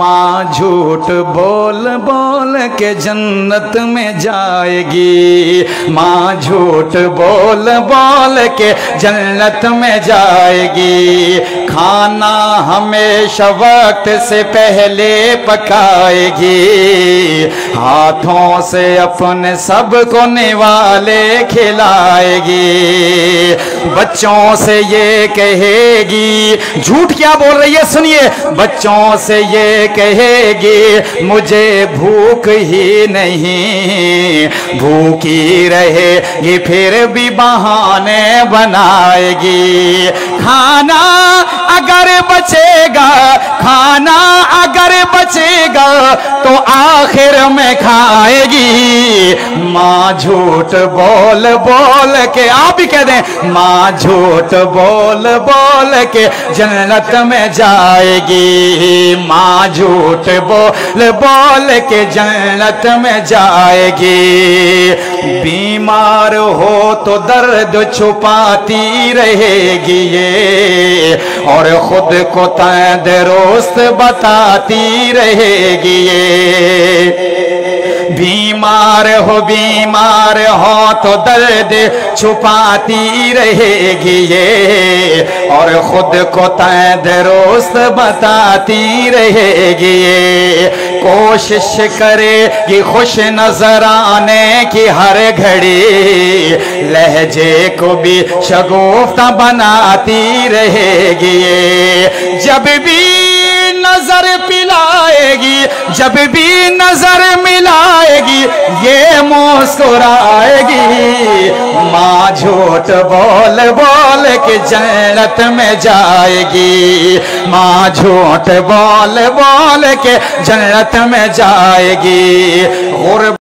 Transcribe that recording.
माँ झूठ बोल बोल के जन्नत में जाएगी। माँ झूठ बोल बोल के जन्नत में जाएगी। खाना हमेशा वक्त से पहले पकाएगी। हाथों से अपने सबको निवाले खिलाएगी। बच्चों से ये कहेगी, झूठ क्या बोल रही है सुनिए, बच्चों से ये कहेगी मुझे भूख ही नहीं, भूखी रहेगी फिर भी बहाने बनाएगी। खाना अगर बचेगा, खाना अगर बचेगा तो आखिर में खाएगी। माँ झूठ बोल बोल के, आप भी कह दें, माँ झूठ बोल बोल के जन्नत में जाएगी। माँ झूठ बोल बोल के जन्नत में जाएगी। बीमार हो तो दर्द छुपाती रहेगी ये, और खुद को तंदुरुस्त बताती रहेगी ये। बीमार हो तो दर्द छुपाती रहेगी ये, और खुद को तंदुरुस्त बताती रहेगी ये। कोशिश करेगी खुश नजर आने की हर घड़ी, लहजे को भी शगुफ्ता बनाती रहेगी ये। जब भी नजर पिलाएगी, जब भी नजर मिलाएगी ये मुस्कुराएगी। माँ झूठ बोल बोल के जन्नत में जाएगी। माँ झूठ बोल बोल के जन्नत में जाएगी।